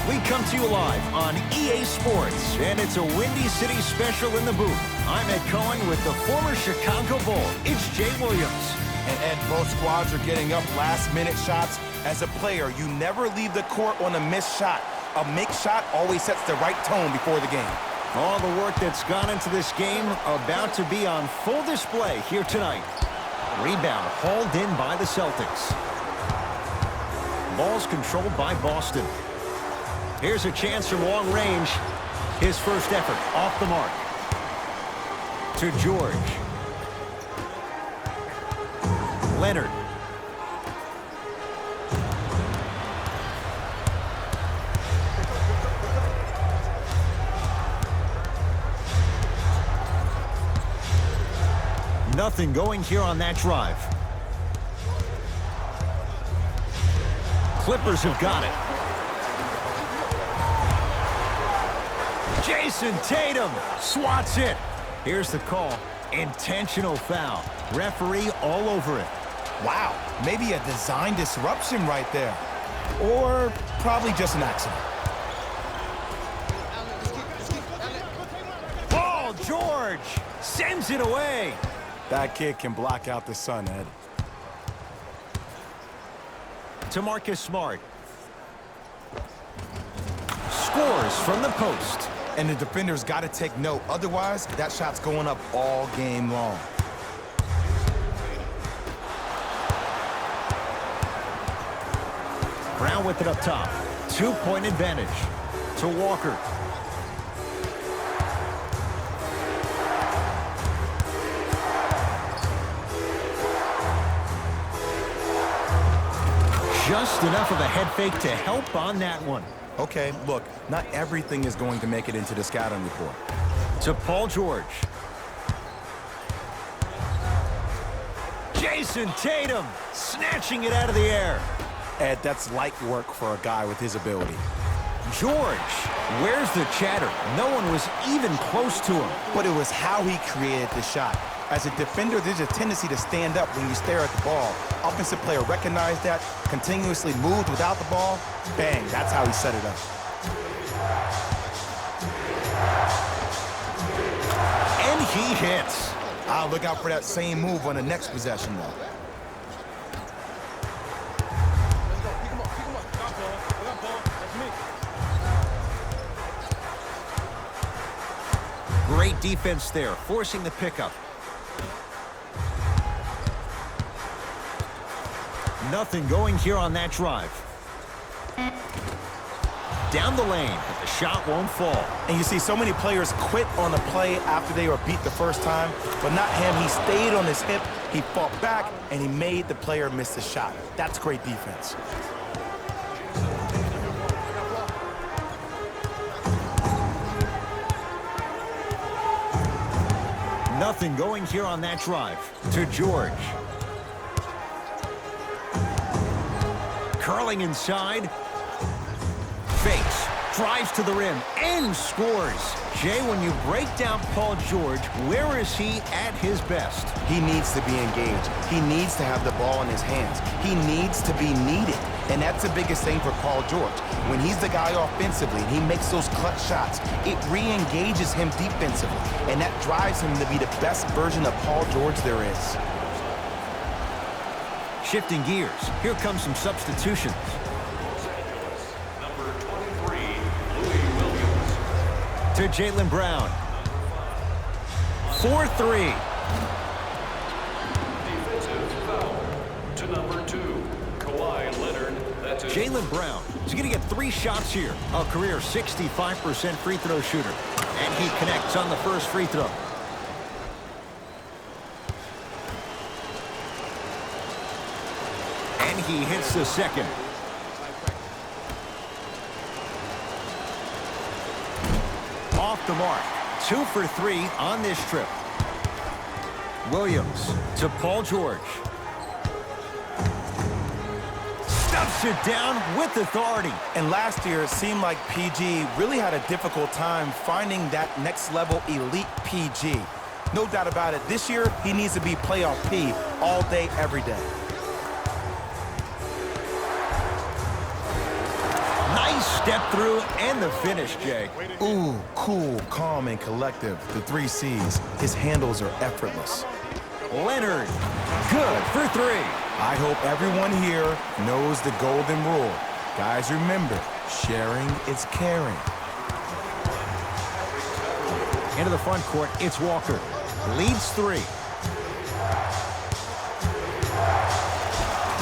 We come to you live on EA Sports, and it's a Windy City special in the booth. I'm Ed Cohen with the former Chicago Bull. It's Jay Williams. And Ed, both squads are getting up last-minute shots. As a player, you never leave the court on a missed shot. A make shot always sets the right tone before the game. All the work that's gone into this game about to be on full display here tonight. Rebound hauled in by the Celtics. Ball's controlled by Boston. Here's a chance from long range. His first effort off the mark. To George. Leonard. Nothing going here on that drive. Clippers have got it. Jason Tatum swats it. Here's the call. Intentional foul. Referee all over it. Wow, maybe a design disruption right there. Or probably just an accident. Paul George sends it away. That kid can block out the sun, Ed. To Marcus Smart. Scores from the post. And the defender's got to take note. Otherwise, that shot's going up all game long. Brown with it up top. 2-point advantage to Walker. Just enough of a head fake to help on that one. Okay, look, not everything is going to make it into the scouting report. To Paul George. Jason Tatum snatching it out of the air. Ed, that's light work for a guy with his ability. George, where's the chatter? No one was even close to him. But it was how he created the shot. As a defender, there's a tendency to stand up when you stare at the ball. Offensive player recognized that, continuously moved without the ball. Bang, that's how he set it up. And he hits. I'll look out for that same move on the next possession, though. Great defense there, forcing the pickup. Nothing going here on that drive. Down the lane, but the shot won't fall. And you see so many players quit on the play after they were beat the first time, but not him. He stayed on his hip, he fought back, and he made the player miss the shot. That's great defense. Nothing going here on that drive. To George. Curling inside. Fakes. Drives to the rim and scores. Jay, when you break down Paul George, where is he at his best? He needs to be engaged. He needs to have the ball in his hands. He needs to be needed. And that's the biggest thing for Paul George. When he's the guy offensively and he makes those clutch shots, it re-engages him defensively. And that drives him to be the best version of Paul George there is. Shifting gears. Here comes some substitutions. Number 23, Louis Williams. To Jaylen Brown. 4-3. Defensive foul. To number 2, Kawhi Leonard. That's it. Jaylen Brown is going to get 3 shots here. A career 65% free throw shooter. And he connects on the first free throw. And he hits the second. Off the mark. 2 for 3 on this trip. Williams to Paul George. Stuffs it down with authority. And last year, it seemed like PG really had a difficult time finding that next level elite PG. No doubt about it, this year, he needs to be playoff P all day, every day. Nice step through and the finish, Jay. Ooh, cool, calm, and collective. The 3 C's. His handles are effortless. Leonard, good for 3. I hope everyone here knows the golden rule. Guys, remember, sharing is caring. Into the front court, it's Walker. Leads 3.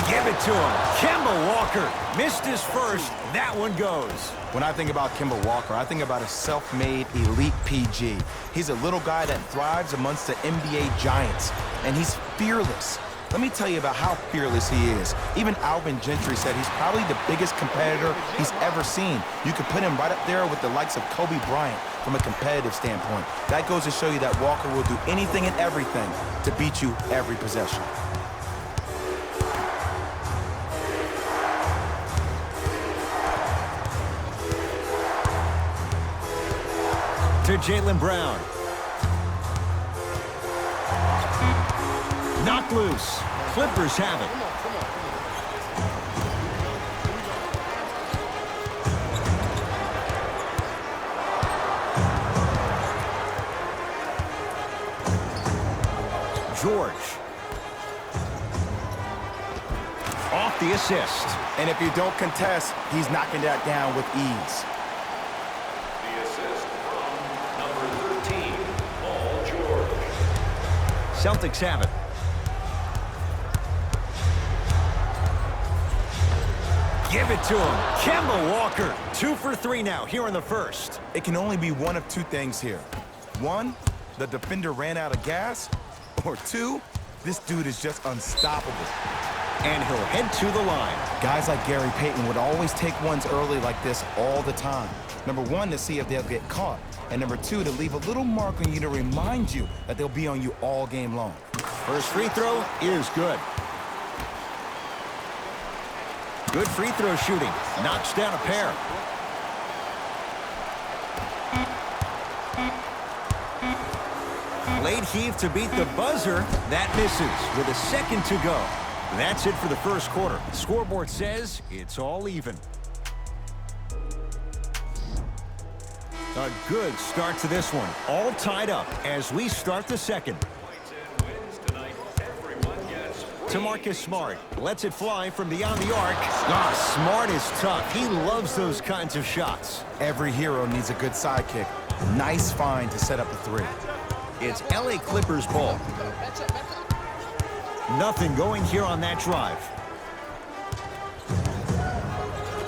Give it to him. Kemba Walker missed his first. That one goes. When I think about Kemba Walker, I think about a self-made elite PG. He's a little guy that thrives amongst the NBA giants, and he's fearless. Let me tell you about how fearless he is. Even Alvin Gentry said he's probably the biggest competitor he's ever seen. You could put him right up there with the likes of Kobe Bryant from a competitive standpoint. That goes to show you that Walker will do anything and everything to beat you every possession. To Jaylen Brown. Knocked loose. Clippers have it. George. Off the assist. And if you don't contest, he's knocking that down with ease. Celtics have it. Give it to him. Kemba Walker. 2 for 3 now here in the first. It can only be one of 2 things here. 1, the defender ran out of gas. Or 2, this dude is just unstoppable. And he'll head to the line. Guys like Gary Payton would always take ones early like this all the time. Number 1, to see if they'll get caught. And number 2, to leave a little mark on you to remind you that they'll be on you all game long. First free throw is good. Good free throw shooting. Knocks down a pair. Late heave to beat the buzzer. That misses with a second to go. That's it for the first quarter. The scoreboard says it's all even. A good start to this one. All tied up as we start the second. To Marcus Smart. Lets it fly from beyond the arc. Smart is tough. He loves those kinds of shots. Every hero needs a good sidekick. Nice find to set up a 3. It's LA Clippers ball. Nothing going here on that drive.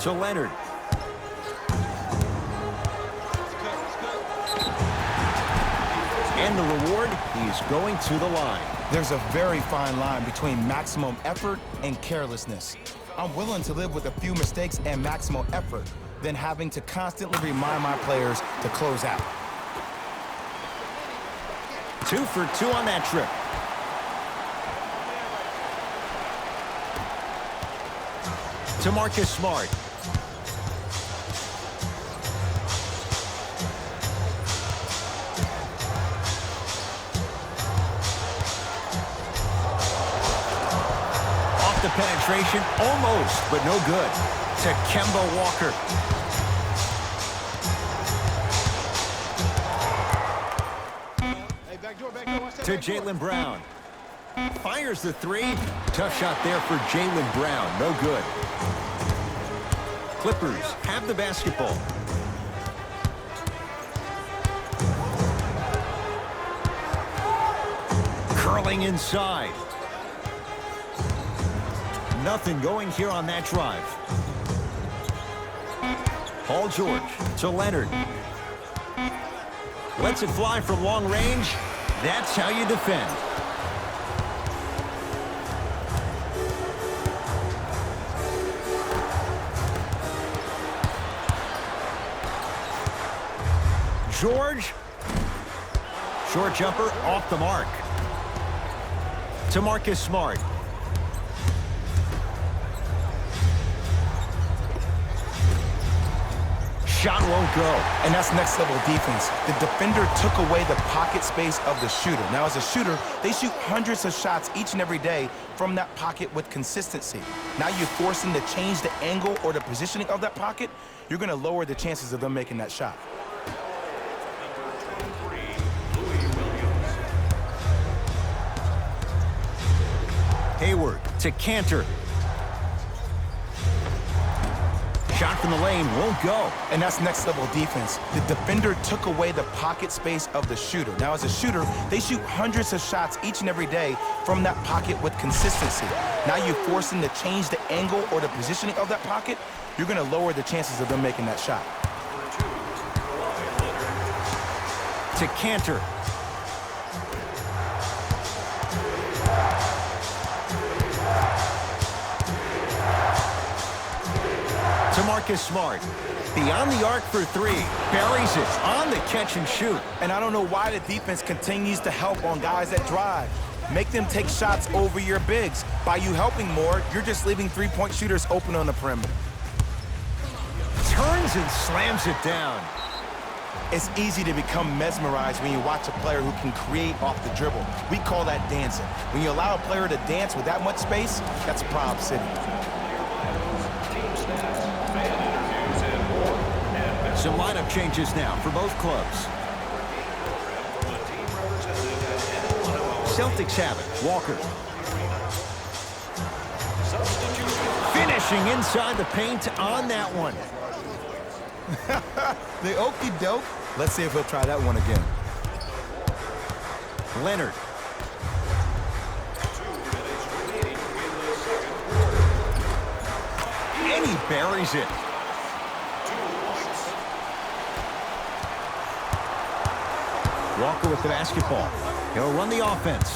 To Leonard. And the reward, he's going to the line. There's a very fine line between maximum effort and carelessness. I'm willing to live with a few mistakes and maximum effort than having to constantly remind my players to close out. 2 for 2 on that trip. To Marcus Smart. Off the penetration, almost, but no good. To Kemba Walker. To Jaylen Brown. Fires the 3. Tough shot there for Jaylen Brown. No good. Clippers have the basketball. Curling inside. Nothing going here on that drive. Paul George to Leonard. Lets it fly from long range. That's how you defend. George. Short jumper off the mark. To Marcus Smart. shot won't go. And that's next level defense. The defender took away the pocket space of the shooter. Now, as a shooter, they shoot hundreds of shots each and every day from that pocket with consistency. Now you force them to change the angle or the positioning of that pocket, you're going to lower the chances of them making that shot. Hayward to Cantor. Shot from the lane won't go. And that's next level defense. The defender took away the pocket space of the shooter. Now, as a shooter, they shoot hundreds of shots each and every day from that pocket with consistency. Now you force them to change the angle or the positioning of that pocket, you're going to lower the chances of them making that shot. To Cantor. To Marcus Smart. Beyond the arc for three. Buries it on the catch and shoot. And I don't know why the defense continues to help on guys that drive. Make them take shots over your bigs. By you helping more, you're just leaving three-point shooters open on the perimeter. Turns and slams it down. It's easy to become mesmerized when you watch a player who can create off the dribble. We call that dancing. When you allow a player to dance with that much space, that's Prob City. Some lineup changes now for both clubs. Celtics have it. Walker. Finishing inside the paint on that one. The okie doke. Let's see if he'll try that one again. Leonard. And he buries it. Walker with the basketball. He'll run the offense.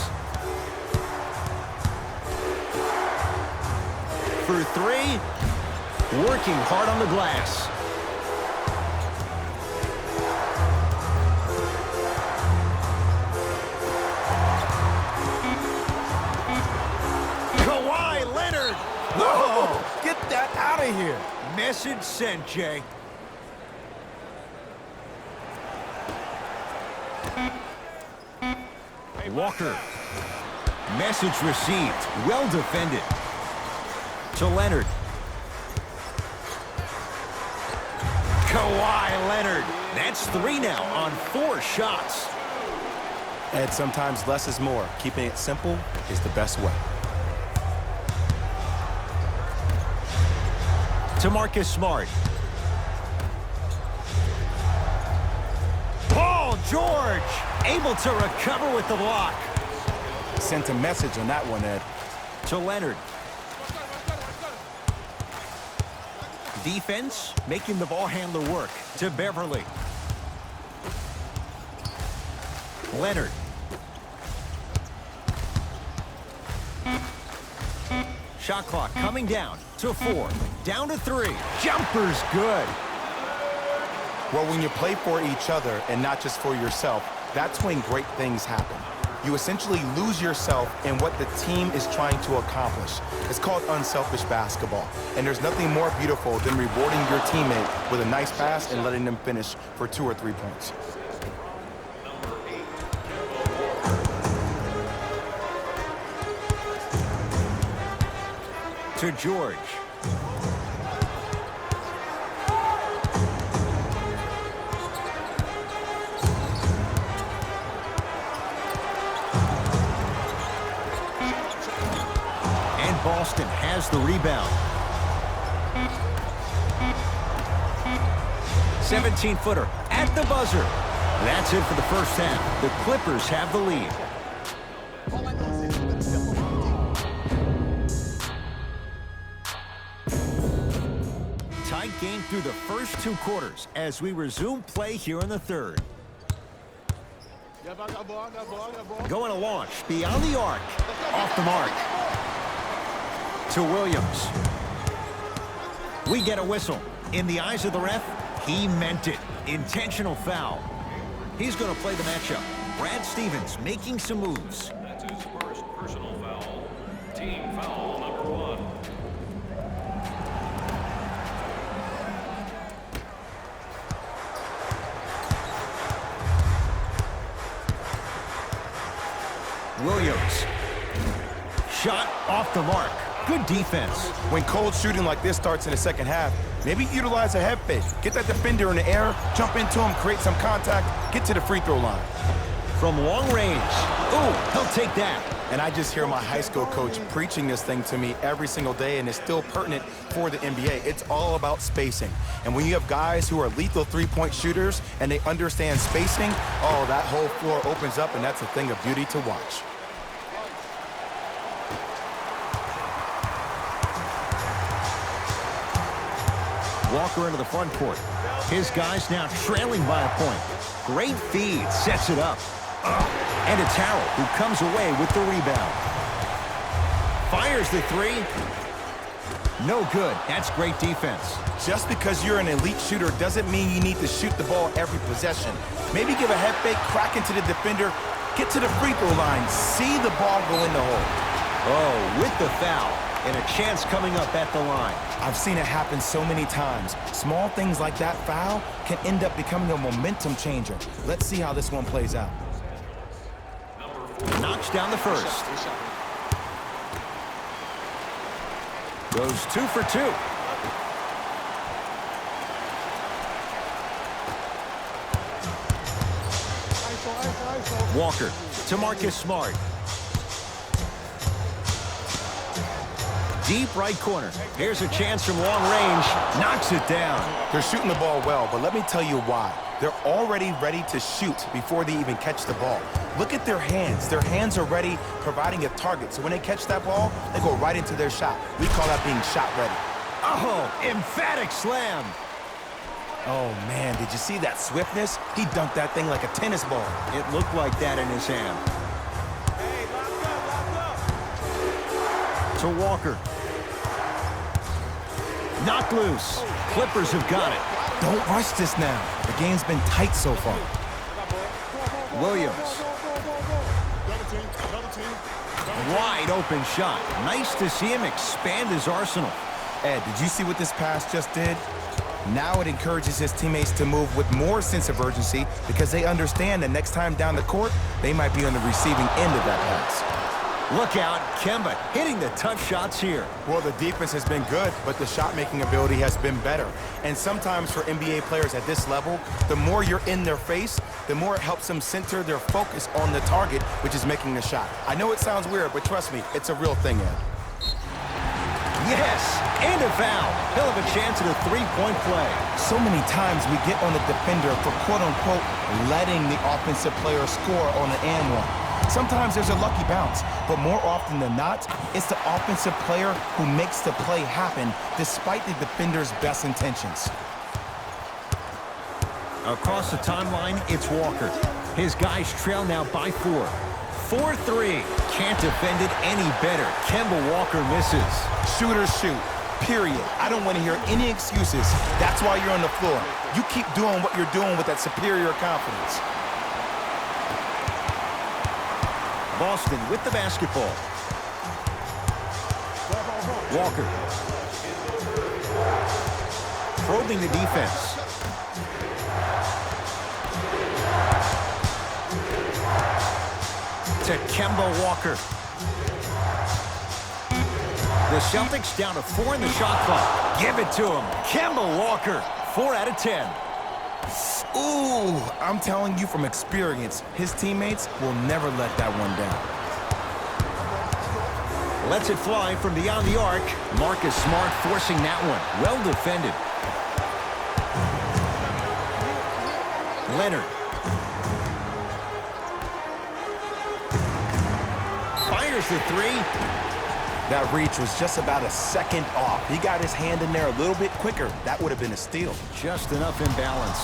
For three. Working hard on the glass. Kawhi Leonard. Whoa! Get that out of here. Message sent, Jay. Walker. Message received. Well defended. To Leonard. Kawhi Leonard. That's three now on 4 shots. And sometimes less is more. Keeping it simple is the best way. To Marcus Smart. Paul George able to recover with the block. Sent a message on that one, Ed. To Leonard. Defense making the ball handler work. To Beverly. Leonard. Shot clock coming down to 4. Down to 3. Jumper's good. Well, when you play for each other and not just for yourself, that's when great things happen. You essentially lose yourself in what the team is trying to accomplish. It's called unselfish basketball. And there's nothing more beautiful than rewarding your teammate with a nice pass and letting them finish for 2 or 3 points. To George. And Boston has the rebound. 17-footer at the buzzer. That's it for the first half. The Clippers have the lead. Tight game through the first 2 quarters as we resume play here in the third. Going to launch beyond the arc. Off the mark. To Williams. We get a whistle. In the eyes of the ref, he meant it. Intentional foul. He's going to play the matchup. Brad Stevens making some moves. That's his first personal foul. Team foul number 1. Williams. Shot off the mark. Good defense. When cold shooting like this starts in the second half, maybe utilize a head fake. Get that defender in the air, jump into him, create some contact, get to the free throw line. From long range. Ooh, he'll take that. And I just hear my high school coach preaching this thing to me every single day, and it's still pertinent for the NBA. It's all about spacing. And when you have guys who are lethal three-point shooters and they understand spacing, oh, that whole floor opens up, and that's a thing of beauty to watch. Walker into the front court. His guys now trailing by a point. Great feed, sets it up. And it's Harrell who comes away with the rebound. Fires the three. No good. That's great defense. Just because you're an elite shooter doesn't mean you need to shoot the ball every possession. Maybe give a head fake, crack into the defender, get to the free throw line, see the ball go in the hole. Oh, with the foul. And a chance coming up at the line. I've seen it happen so many times. Small things like that foul can end up becoming a momentum changer. Let's see how this one plays out. Knocks down the first. Goes 2 for 2. Walker to Marcus Smart. Deep right corner. Here's a chance from long range. Knocks it down. They're shooting the ball well, but let me tell you why. They're already ready to shoot before they even catch the ball. Look at their hands. Their hands are ready, providing a target. So when they catch that ball, they go right into their shot. We call that being shot ready. Oh, emphatic slam. Oh, man, did you see that swiftness? He dunked that thing like a tennis ball. It looked like that in his hand. To Walker. Knocked loose. Clippers have got it. Don't rush this now. The game's been tight so far. Williams. Wide open shot. Nice to see him expand his arsenal. Ed, did you see what this pass just did? Now it encourages his teammates to move with more sense of urgency because they understand that next time down the court, they might be on the receiving end of that pass. Look out, Kemba hitting the tough shots here. Well, the defense has been good, but the shot-making ability has been better. And sometimes for NBA players at this level, the more you're in their face, the more it helps them center their focus on the target, which is making a shot. I know it sounds weird, but trust me, it's a real thing, Ed. Yes, and a foul. He'll have a chance at a three-point play. So many times we get on the defender for quote-unquote letting the offensive player score on an and one. Sometimes there's a lucky bounce, but more often than not, it's the offensive player who makes the play happen despite the defender's best intentions. Across the timeline, it's Walker. His guys trail now by 4. 4-3. Can't defend it any better. Kemba Walker misses. Shooters shoot, period. I don't want to hear any excuses. That's why you're on the floor. You keep doing what you're doing with that superior confidence. Boston with the basketball. Walker. Probing the defense. To Kemba Walker. The Celtics down to 4 in the shot clock. Give it to him. Kemba Walker, 4 out of 10. Ooh, I'm telling you from experience, his teammates will never let that one down. Lets it fly from beyond the arc. Marcus Smart forcing that one. Well defended. Leonard. Fires the three. That reach was just about a second off. He got his hand in there a little bit quicker. That would have been a steal. Just enough imbalance.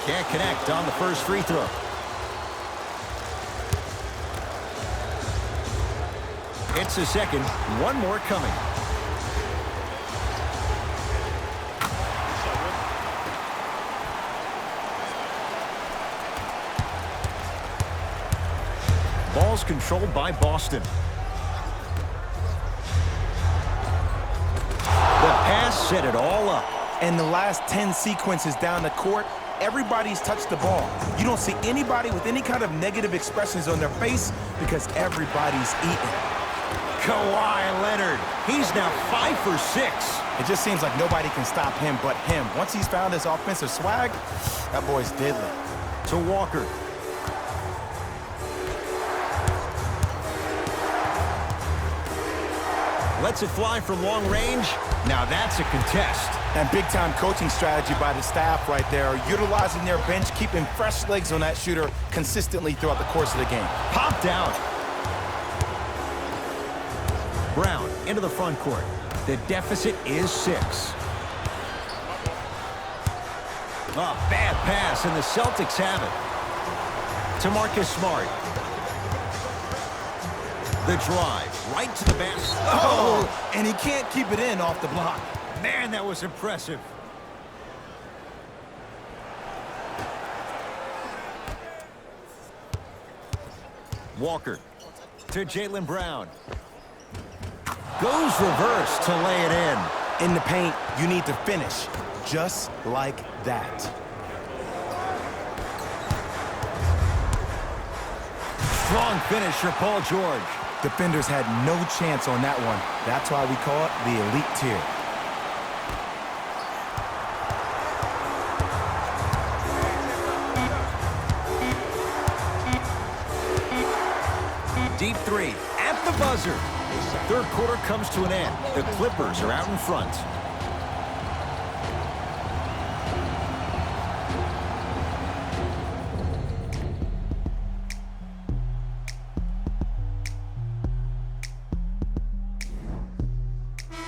Can't connect on the first free throw. It's the second. One more coming. Ball's controlled by Boston. The pass set it all up. And the last 10 sequences down the court, everybody's touched the ball. You don't see anybody with any kind of negative expressions on their face because everybody's eating. Kawhi Leonard, he's now 5 for 6. It just seems like nobody can stop him but him. Once he's found his offensive swag, that boy's deadly. To Walker. Lets it fly from long range. Now that's a contest. And big-time coaching strategy by the staff right there, utilizing their bench, keeping fresh legs on that shooter consistently throughout the course of the game. Popped out. Brown into the front court. The deficit is 6. A bad pass, and the Celtics have it. To Marcus Smart. The drive, right to the basket. Oh, and he can't keep it in off the block. Man, that was impressive. Walker to Jaylen Brown. Goes reverse to lay it in. In the paint, you need to finish just like that. Strong finish for Paul George. Defenders had no chance on that one. That's why we call it the elite tier. Deep three at the buzzer. Third quarter comes to an end. The Clippers are out in front.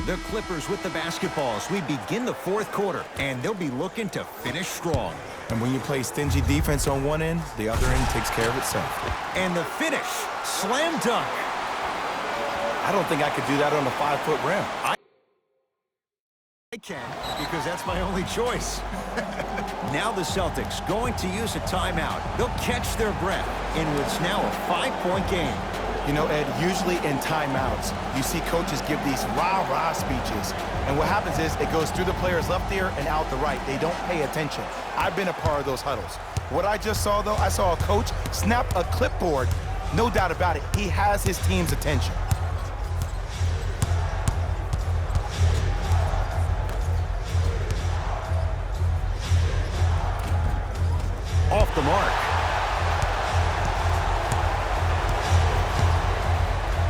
The Clippers with the basketball as we begin the fourth quarter, and they'll be looking to finish strong. And when you play stingy defense on one end, the other end takes care of itself. And the finish, slam dunk. I don't think I could do that on a 5-foot rim. I can, because that's my only choice. Now the Celtics going to use a timeout. They'll catch their breath in what's now a 5-point game. You know, Ed, usually in timeouts, you see coaches give these rah-rah speeches. And what happens is it goes through the player's left ear and out the right. They don't pay attention. I've been a part of those huddles. What I just saw, though, I saw a coach snap a clipboard. No doubt about it, he has his team's attention. Off the mark.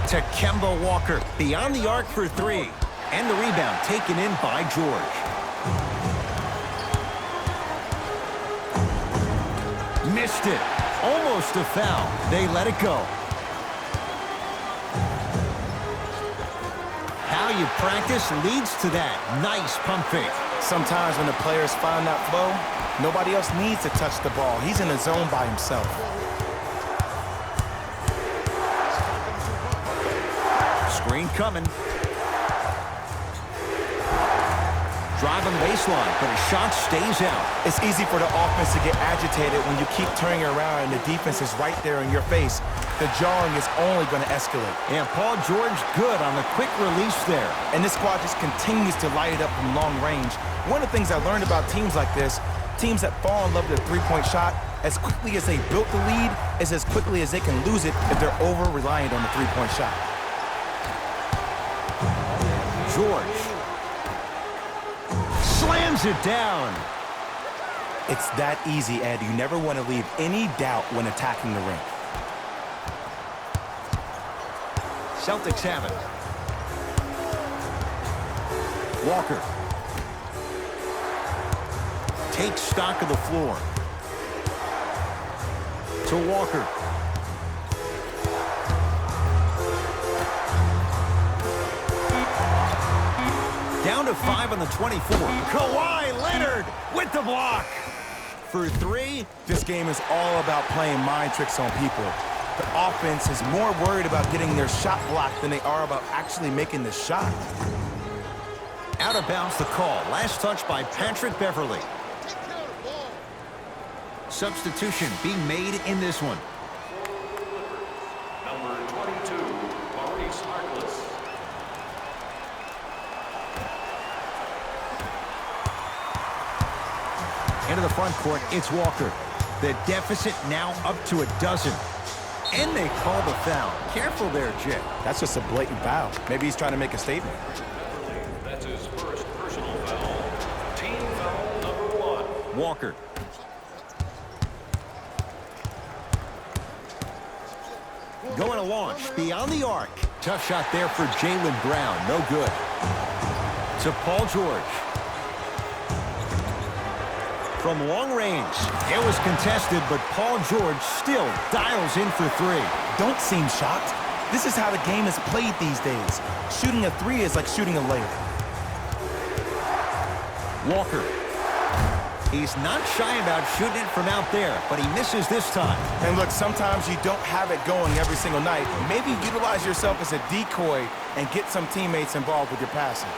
To Kemba Walker, beyond the arc for 3. And the rebound taken in by George. Missed it. Almost a foul. They let it go. How you practice leads to that. Nice pump fake. Sometimes when the players find that flow, nobody else needs to touch the ball. He's in the zone by himself. Screen coming. Driving baseline, but his shot stays out. It's easy for the offense to get agitated when you keep turning around and the defense is right there in your face. The jarring is only going to escalate. And Paul George good on the quick release there. And this squad just continues to light it up from long range. One of the things I learned about teams like this, teams that fall in love with a three-point shot, as quickly as they built the lead, is as quickly as they can lose it if they're over-reliant on the three-point shot. George slams it down. It's that easy, Ed. You never want to leave any doubt when attacking the ring. Celtics have it. Walker takes stock of the floor. To Walker. Down to 5 on the 24. Kawhi Leonard with the block. For 3. This game is all about playing mind tricks on people. The offense is more worried about getting their shot blocked than they are about actually making the shot. Out of bounds the call. Last touch by Patrick Beverley. Substitution being made in this one. Number 22, Maurice Harkless. Into the front court, it's Walker. The deficit now up to a dozen. And they call the foul. Careful there, Jay. That's just a blatant foul. Maybe he's trying to make a statement. That's his first personal foul. Team foul number 1. Walker. Going to launch beyond the arc. Tough shot there for Jaylen Brown. No good. To Paul George. From long range, it was contested, but Paul George still dials in for 3. Don't seem shocked. This is how the game is played these days. Shooting a 3 is like shooting a layup. Walker. He's not shy about shooting it from out there, but he misses this time. And look, sometimes you don't have it going every single night. Maybe utilize yourself as a decoy and get some teammates involved with your passing.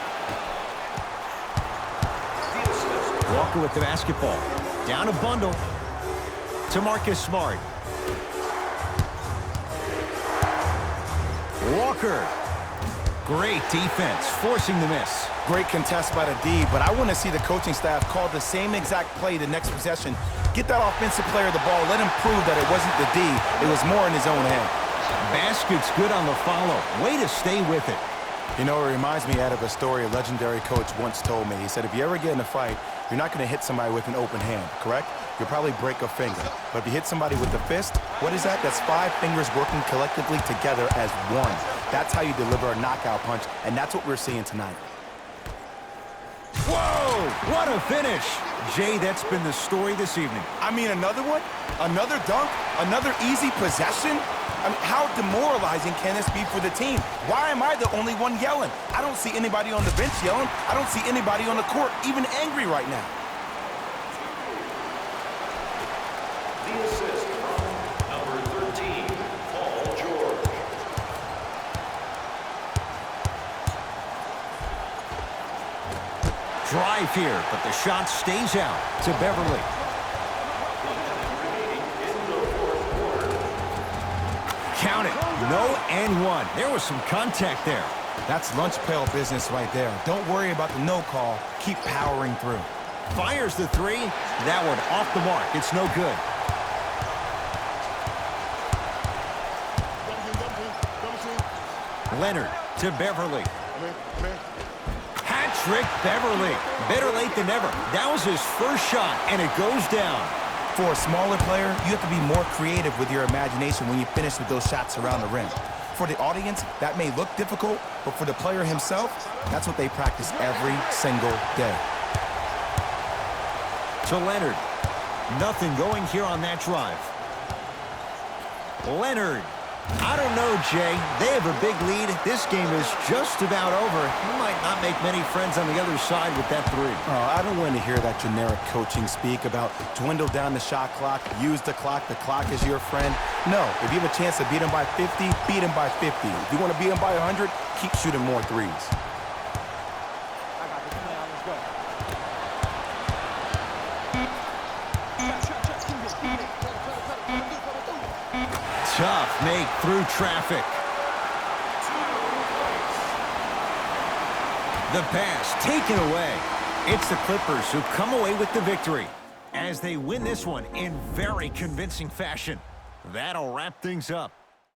Walker with the basketball. Down a bundle. To Marcus Smart. Walker. Great defense, forcing the miss. Great contest by the D, but I want to see the coaching staff call the same exact play the next possession. Get that offensive player the ball. Let him prove that it wasn't the D. It was more in his own head. Basket's good on the follow. Way to stay with it. You know, it reminds me out of a story a legendary coach once told me. He said, if you ever get in a fight, you're not going to hit somebody with an open hand, correct? You'll probably break a finger. But if you hit somebody with the fist, what is that? That's 5 fingers working collectively together as one. That's how you deliver a knockout punch, and that's what we're seeing tonight. Whoa! What a finish! Jay, that's been the story this evening. I mean, another one? Another dunk? Another easy possession? I mean, how demoralizing can this be for the team? Why am I the only one yelling? I don't see anybody on the bench yelling. I don't see anybody on the court even angry right now. The assist from number 13, Paul George. Drive here, but the shot stays out to Beverly. Count it. No and one. There was some contact there. That's lunch pail business right there. Don't worry about the no call. Keep powering through. Fires the 3. That one off the mark. It's no good. Leonard to Beverly. Hat trick Beverly. Better late than never. That was his first shot, and it goes down. For a smaller player, you have to be more creative with your imagination when you finish with those shots around the rim. For the audience, that may look difficult, but for the player himself, that's what they practice every single day. To Leonard. Nothing going here on that drive. Leonard. I don't know, Jay. They have a big lead. This game is just about over. He might not make many friends on the other side with that 3. Oh, I don't want to hear that generic coaching speak about dwindle down the shot clock, use the clock is your friend. No, if you have a chance to beat him by 50, beat him by 50. If you want to beat him by 100, keep shooting more threes. Tough make through traffic. The pass taken away. It's the Clippers who come away with the victory as they win this one in very convincing fashion. That'll wrap things up.